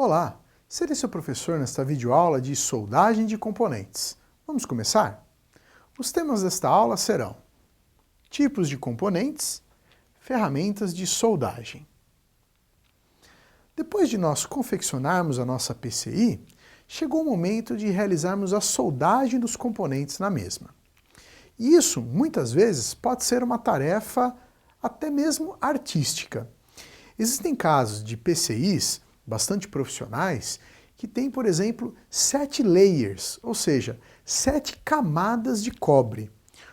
Olá, serei seu professor nesta videoaula de soldagem de componentes. Vamos começar? Os temas desta aula serão tipos de componentes, ferramentas de soldagem. Depois de nós confeccionarmos a nossa PCI, chegou o momento de realizarmos a soldagem dos componentes na mesma. E isso, muitas vezes, pode ser uma tarefa até mesmo artística. Existem casos de PCIs bastante profissionais que têm, por exemplo, 7 layers, ou seja, 7 camadas de cobre.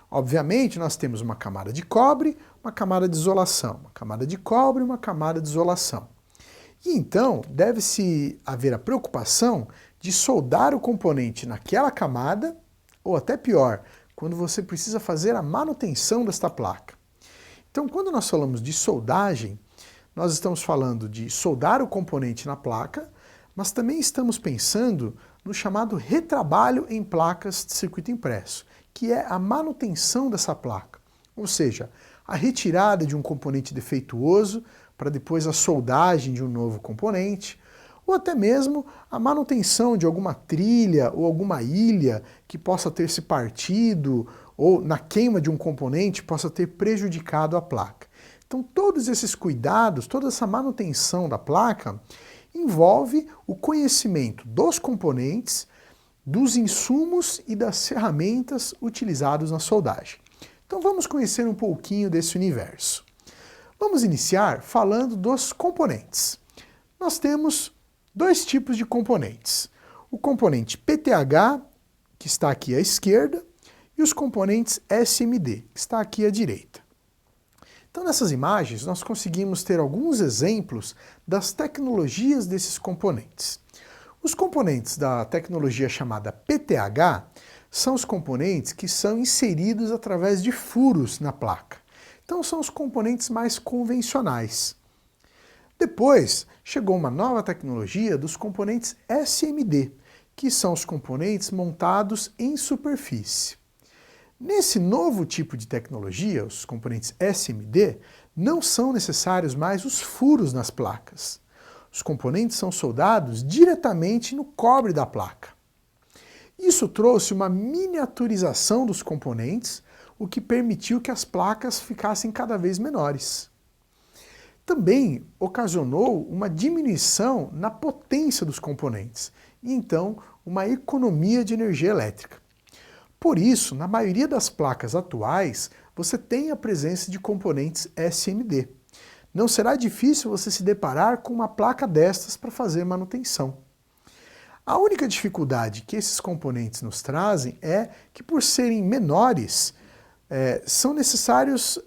Obviamente, nós temos uma camada de cobre, uma camada de isolação, uma camada de cobre e uma camada de isolação. E então, deve-se haver a preocupação de soldar o componente naquela camada, ou até pior, quando você precisa fazer a manutenção desta placa. Então, quando nós falamos de soldagem, nós estamos falando de soldar o componente na placa, mas também estamos pensando no chamado retrabalho em placas de circuito impresso, que é a manutenção dessa placa, ou seja, a retirada de um componente defeituoso para depois a soldagem de um novo componente, ou até mesmo a manutenção de alguma trilha ou alguma ilha que possa ter se partido ou na queima de um componente possa ter prejudicado a placa. Então todos esses cuidados, toda essa manutenção da placa envolve o conhecimento dos componentes, dos insumos e das ferramentas utilizados na soldagem. Então vamos conhecer um pouquinho desse universo. Vamos iniciar falando dos componentes. Nós temos dois tipos de componentes. O componente PTH, que está aqui à esquerda, e os componentes SMD, que está aqui à direita. Então nessas imagens nós conseguimos ter alguns exemplos das tecnologias desses componentes. Os componentes da tecnologia chamada PTH são os componentes que são inseridos através de furos na placa. Então são os componentes mais convencionais. Depois chegou uma nova tecnologia dos componentes SMD, que são os componentes montados em superfície. Nesse novo tipo de tecnologia, os componentes SMD, não são necessários mais os furos nas placas. Os componentes são soldados diretamente no cobre da placa. Isso trouxe uma miniaturização dos componentes, o que permitiu que as placas ficassem cada vez menores. Também ocasionou uma diminuição na potência dos componentes e então uma economia de energia elétrica. Por isso, na maioria das placas atuais, você tem a presença de componentes SMD. Não será difícil você se deparar com uma placa destas para fazer manutenção. A única dificuldade que esses componentes nos trazem é que, por serem menores, são necessários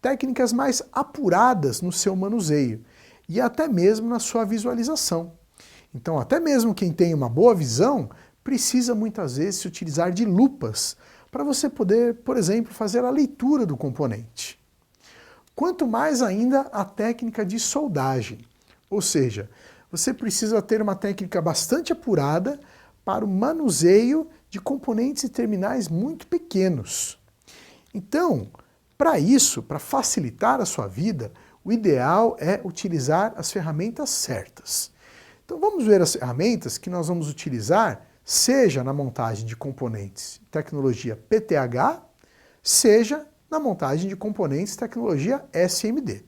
técnicas mais apuradas no seu manuseio e até mesmo na sua visualização. Então, até mesmo quem tem uma boa visão precisa muitas vezes se utilizar de lupas para você poder, por exemplo, fazer a leitura do componente. Quanto mais ainda a técnica de soldagem, ou seja, você precisa ter uma técnica bastante apurada para o manuseio de componentes e terminais muito pequenos. Então, para isso, para facilitar a sua vida, o ideal é utilizar as ferramentas certas. Então vamos ver as ferramentas que nós vamos utilizar, seja na montagem de componentes tecnologia PTH, seja na montagem de componentes tecnologia SMD.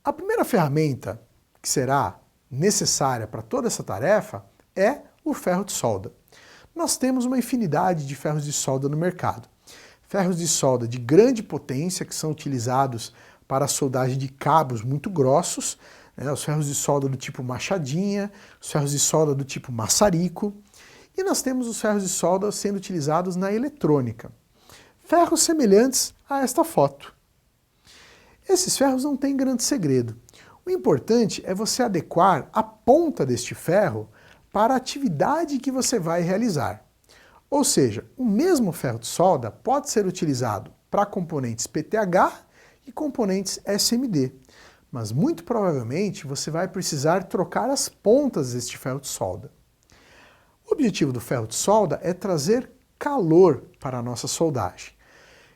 A primeira ferramenta que será necessária para toda essa tarefa é o ferro de solda. Nós temos uma infinidade de ferros de solda no mercado. Ferros de solda de grande potência que são utilizados para a soldagem de cabos muito grossos, os ferros de solda do tipo machadinha, os ferros de solda do tipo maçarico, e nós temos os ferros de solda sendo utilizados na eletrônica. Ferros semelhantes a esta foto. Esses ferros não têm grande segredo. O importante é você adequar a ponta deste ferro para a atividade que você vai realizar. Ou seja, o mesmo ferro de solda pode ser utilizado para componentes PTH e componentes SMD. Mas muito provavelmente você vai precisar trocar as pontas deste ferro de solda. O objetivo do ferro de solda é trazer calor para a nossa soldagem.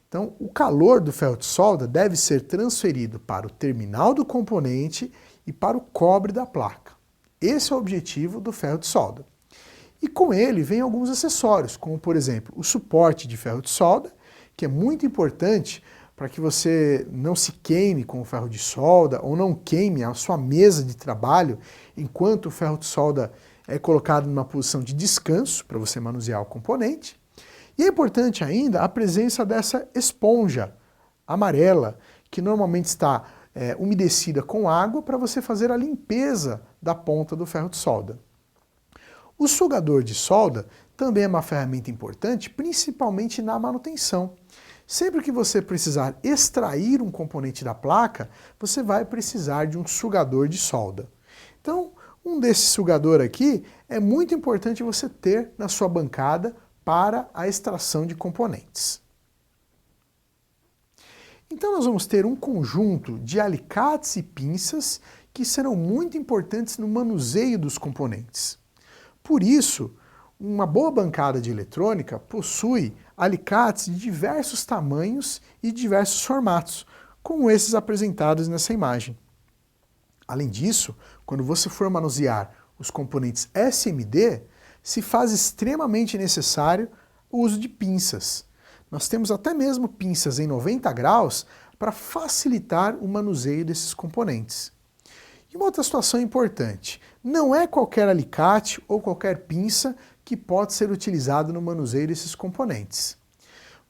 Então, o calor do ferro de solda deve ser transferido para o terminal do componente e para o cobre da placa. Esse é o objetivo do ferro de solda. E com ele vem alguns acessórios, como por exemplo o suporte de ferro de solda, que é muito importante para que você não se queime com o ferro de solda ou não queime a sua mesa de trabalho enquanto o ferro de solda é colocado numa posição de descanso para você manusear o componente. E é importante ainda a presença dessa esponja amarela, que normalmente está umedecida com água para você fazer a limpeza da ponta do ferro de solda. O sugador de solda também é uma ferramenta importante, principalmente na manutenção. Sempre que você precisar extrair um componente da placa, você vai precisar de um sugador de solda. Então, um desses sugador aqui é muito importante você ter na sua bancada para a extração de componentes. Então nós vamos ter um conjunto de alicates e pinças que serão muito importantes no manuseio dos componentes. Por isso, uma boa bancada de eletrônica possui alicates de diversos tamanhos e diversos formatos, como esses apresentados nessa imagem. Além disso, quando você for manusear os componentes SMD, se faz extremamente necessário o uso de pinças. Nós temos até mesmo pinças em 90 graus para facilitar o manuseio desses componentes. E uma outra situação importante, não é qualquer alicate ou qualquer pinça que pode ser utilizado no manuseio desses componentes.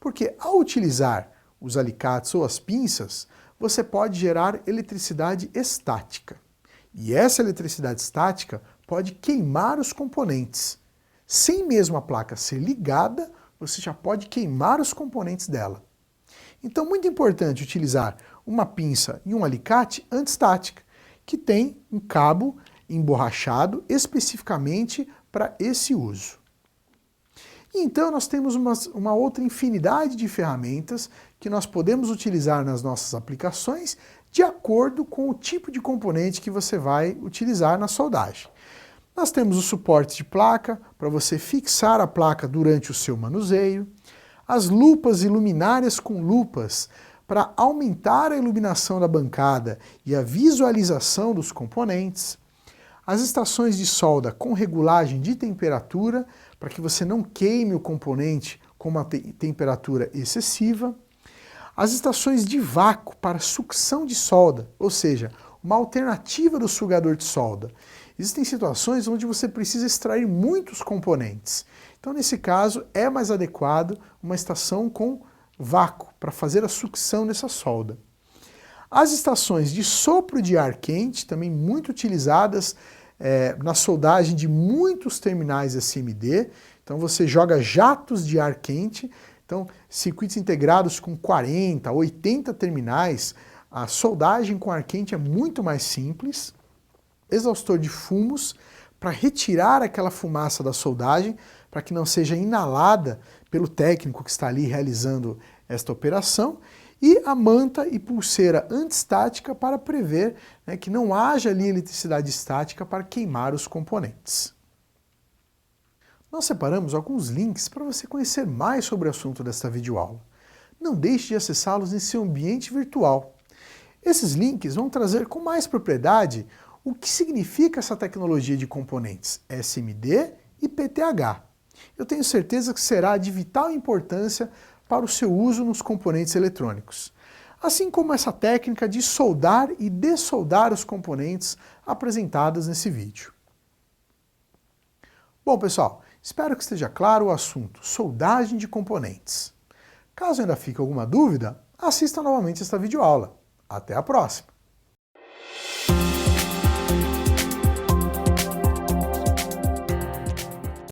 Porque ao utilizar os alicates ou as pinças, você pode gerar eletricidade estática. E essa eletricidade estática pode queimar os componentes. Sem mesmo a placa ser ligada, você já pode queimar os componentes dela. Então, muito importante utilizar uma pinça e um alicate antistática, que tem um cabo emborrachado especificamente para esse uso. E então nós temos uma outra infinidade de ferramentas que nós podemos utilizar nas nossas aplicações de acordo com o tipo de componente que você vai utilizar na soldagem. Nós temos o suporte de placa para você fixar a placa durante o seu manuseio, as lupas e luminárias com lupas para aumentar a iluminação da bancada e a visualização dos componentes, as estações de solda com regulagem de temperatura para que você não queime o componente com uma temperatura excessiva, as estações de vácuo para sucção de solda, ou seja, uma alternativa do sugador de solda. Existem situações onde você precisa extrair muitos componentes. Então, nesse caso, é mais adequado uma estação com vácuo para fazer a sucção dessa solda. As estações de sopro de ar quente, também muito utilizadas na soldagem de muitos terminais SMD. Então, você joga jatos de ar quente. Então, circuitos integrados com 40, 80 terminais, a soldagem com ar quente é muito mais simples. Exaustor de fumos para retirar aquela fumaça da soldagem, para que não seja inalada pelo técnico que está ali realizando esta operação, e a manta e pulseira antistática para prever que não haja ali eletricidade estática para queimar os componentes. Nós separamos alguns links para você conhecer mais sobre o assunto desta videoaula. Não deixe de acessá-los em seu ambiente virtual. Esses links vão trazer com mais propriedade o que significa essa tecnologia de componentes SMD e PTH. Eu tenho certeza que será de vital importância para o seu uso nos componentes eletrônicos, assim como essa técnica de soldar e dessoldar os componentes apresentadas nesse vídeo. Bom, pessoal, espero que esteja claro o assunto soldagem de componentes. Caso ainda fique alguma dúvida, assista novamente esta videoaula. Até a próxima!